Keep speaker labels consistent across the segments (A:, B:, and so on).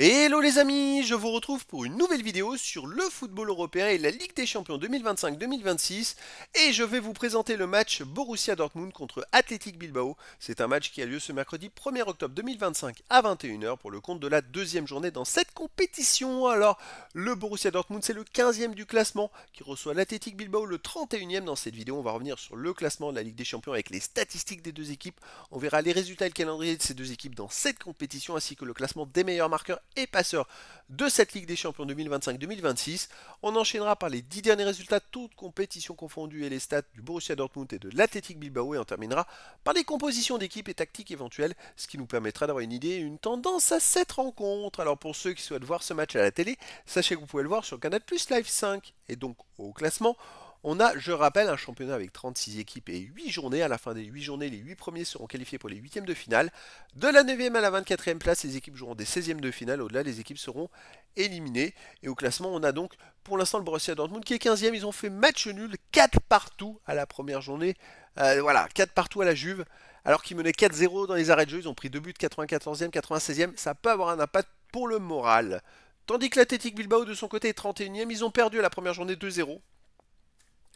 A: Hello les amis, je vous retrouve pour une nouvelle vidéo sur le football européen et la Ligue des Champions 2025-2026 et je vais vous présenter le match Borussia Dortmund contre Athletic Bilbao. C'est un match qui a lieu ce mercredi 1er octobre 2025 à 21 h pour le compte de la deuxième journée dans cette compétition. Alors le Borussia Dortmund c'est le 15e du classement qui reçoit l'Athletic Bilbao le 31e. Dans cette vidéo on va revenir sur le classement de la Ligue des Champions avec les statistiques des deux équipes. On verra les résultats et le calendrier de ces deux équipes dans cette compétition ainsi que le classement des meilleurs marqueurs et passeur de cette Ligue des Champions 2025-2026. On enchaînera par les 10 derniers résultats, toutes compétitions confondues et les stats du Borussia Dortmund et de l'Athletic Bilbao. Et on terminera par les compositions d'équipes et tactiques éventuelles, ce qui nous permettra d'avoir une idée et une tendance à cette rencontre. Alors pour ceux qui souhaitent voir ce match à la télé, sachez que vous pouvez le voir sur Canal Plus Live 5. Et donc au classement, on a, je rappelle, un championnat avec 36 équipes et 8 journées. À la fin des 8 journées, les 8 premiers seront qualifiés pour les 8e de finale. De la 9e à la 24e place, les équipes joueront des 16e de finale. Au-delà, les équipes seront éliminées. Et au classement, on a donc pour l'instant le Borussia Dortmund qui est 15e. Ils ont fait match nul, 4 partout à la première journée. Voilà, 4 partout à la Juve. Alors qu'ils menaient 4-0 dans les arrêts de jeu, ils ont pris 2 buts, 94e, 96e. Ça peut avoir un impact pour le moral. Tandis que l'Athletic Bilbao de son côté est 31e. Ils ont perdu à la première journée 2-0.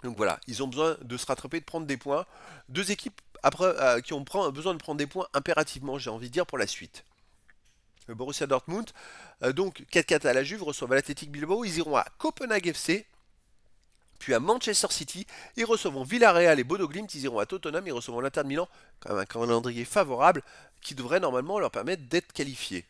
A: Donc voilà, ils ont besoin de se rattraper, de prendre des points. Deux équipes après, qui ont besoin de prendre des points impérativement, j'ai envie de dire, pour la suite. Le Borussia Dortmund, donc 4-4 à la Juve, reçoivent l'Athletic Bilbao. Ils iront à Copenhague FC, puis à Manchester City. Ils recevront Villarreal et Bodo Glimt. Ils iront à Tottenham. Ils recevront l'Inter de Milan. Quand même un calendrier favorable qui devrait normalement leur permettre d'être qualifiés.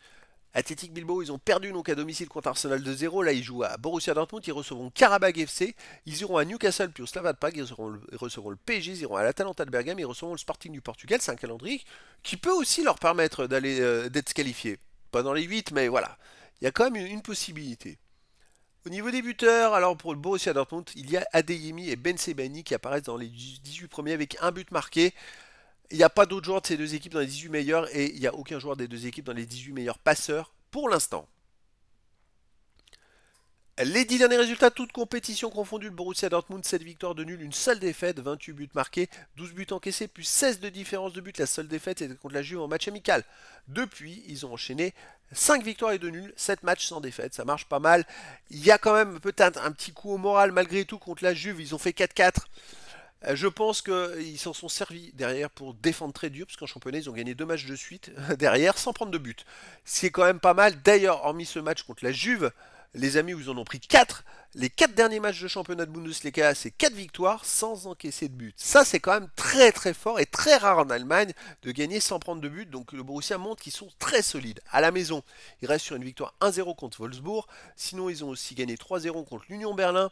A: Athletic Bilbao, ils ont perdu donc à domicile contre Arsenal 2-0. Là, ils jouent à Borussia Dortmund. Ils recevront Karabakh FC. Ils iront à Newcastle puis au Slavia Prague. Ils recevront le PSG. Ils iront à l'Atalanta de Bergame. Ils recevront le Sporting du Portugal. C'est un calendrier qui peut aussi leur permettre d'être qualifiés. Pas dans les 8, mais voilà. Il y a quand même une possibilité. Au niveau des buteurs, alors pour le Borussia Dortmund, il y a Adeyemi et Ben Sebaini qui apparaissent dans les 18 premiers avec un but marqué. Il n'y a pas d'autres joueurs de ces deux équipes dans les 18 meilleurs et il n'y a aucun joueur des deux équipes dans les 18 meilleurs passeurs pour l'instant. Les 10 derniers résultats, toutes compétitions confondues, le Borussia Dortmund, 7 victoires de nul, une seule défaite, 28 buts marqués, 12 buts encaissés, plus 16 de différence de but. La seule défaite était contre la Juve en match amical. Depuis, ils ont enchaîné 5 victoires et 2 nuls, 7 matchs sans défaite, ça marche pas mal. Il y a quand même peut-être un petit coup au moral malgré tout contre la Juve, ils ont fait 4-4. Je pense qu'ils s'en sont servis derrière pour défendre très dur, parce qu'en championnat, ils ont gagné 2 matchs de suite derrière sans prendre de but. C'est quand même pas mal. D'ailleurs, hormis ce match contre la Juve, les amis, vous en ont pris 4. Les 4 derniers matchs de championnat de Bundesliga, c'est 4 victoires sans encaisser de but. Ça, c'est quand même très très fort et très rare en Allemagne de gagner sans prendre de but. Donc le Borussia montre qu'ils sont très solides. À la maison, ils restent sur une victoire 1-0 contre Wolfsburg. Sinon, ils ont aussi gagné 3-0 contre l'Union Berlin.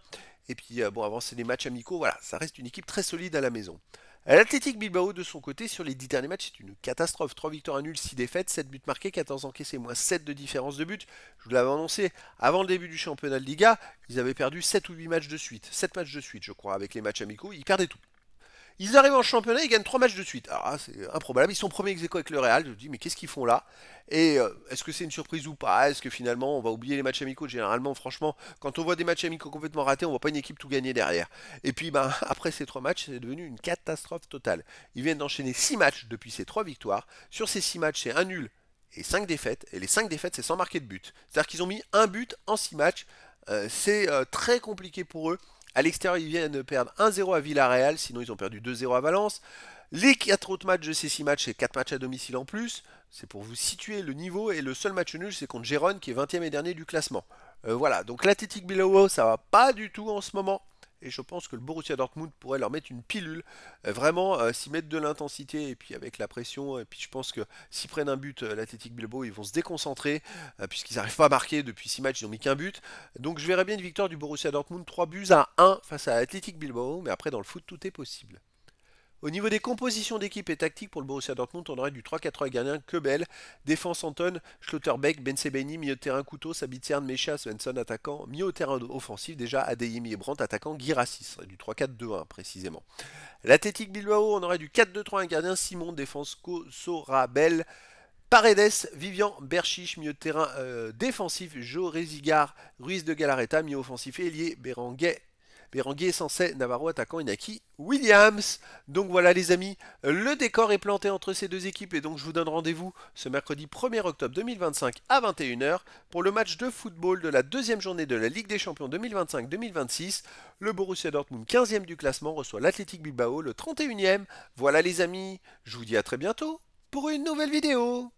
A: Et puis, bon, avant, c'est des matchs amicaux. Voilà, ça reste une équipe très solide à la maison. L'Athletic Bilbao, de son côté, sur les 10 derniers matchs, c'est une catastrophe. 3 victoires à nul, 6 défaites, 7 buts marqués, 14 encaissés, moins 7 de différence de but. Je vous l'avais annoncé, avant le début du championnat de Liga, ils avaient perdu 7 ou 8 matchs de suite. 7 matchs de suite, je crois, avec les matchs amicaux. Ils perdaient tout. Ils arrivent en championnat, ils gagnent 3 matchs de suite. Alors là, c'est improbable. Ils sont premiers ex aequo avec le Real. Je me dis, mais qu'est-ce qu'ils font là? Et est-ce que c'est une surprise ou pas? Est-ce que finalement, on va oublier les matchs amicaux? Généralement, franchement, quand on voit des matchs amicaux complètement ratés, on voit pas une équipe tout gagner derrière. Et puis, ben, après ces 3 matchs, c'est devenu une catastrophe totale. Ils viennent d'enchaîner 6 matchs depuis ces 3 victoires. Sur ces 6 matchs, c'est un nul et 5 défaites. Et les 5 défaites, c'est sans marquer de but. C'est-à-dire qu'ils ont mis un but en 6 matchs. C'est très compliqué pour eux. À l'extérieur, ils viennent de perdre 1-0 à Villarreal, sinon ils ont perdu 2-0 à Valence. Les 4 autres matchs de ces 6 matchs, c'est 4 matchs à domicile en plus. C'est pour vous situer le niveau. Et le seul match nul, c'est contre Gérone, qui est 20e et dernier du classement. Voilà, donc l'Athletic Bilbao, ça va pas du tout en ce moment. Et je pense que le Borussia Dortmund pourrait leur mettre une pilule, vraiment s'y mettre de l'intensité et puis avec la pression. Et puis je pense que s'ils prennent un but, l'Athletic Bilbao, ils vont se déconcentrer puisqu'ils n'arrivent pas à marquer depuis 6 matchs, ils n'ont mis qu'un but. Donc je verrais bien une victoire du Borussia Dortmund, 3 buts à 1 face à l'Athletic Bilbao. Mais après, dans le foot, tout est possible. Au niveau des compositions d'équipe et tactiques pour le Borussia Dortmund, on aurait du 3-4 gardien, Kebel, défense Anton, Schlotterbeck, Ben Sebaini, milieu de terrain Couteau, Sabitzer, Mecha, Svensson, attaquant, milieu de terrain offensif déjà, Adeyemi et Brandt, attaquant, Guirassi, du 3-4-2-1 précisément. L'Athletic Bilbao, on aurait du 4-2-3 un gardien, Simon, défense Sorabel, Paredes, Vivian, Berchiche, milieu de terrain défensif, Joe Rezigar, Ruiz de Galarreta, milieu offensif, Elie, Berenguer, Berenguer Sancet, Navarro attaquant Inaki Williams. Donc voilà les amis, le décor est planté entre ces deux équipes et donc je vous donne rendez-vous ce mercredi 1er octobre 2025 à 21h pour le match de football de la deuxième journée de la Ligue des Champions 2025-2026. Le Borussia Dortmund 15e du classement reçoit l'Athletic Bilbao le 31e. Voilà les amis, je vous dis à très bientôt pour une nouvelle vidéo.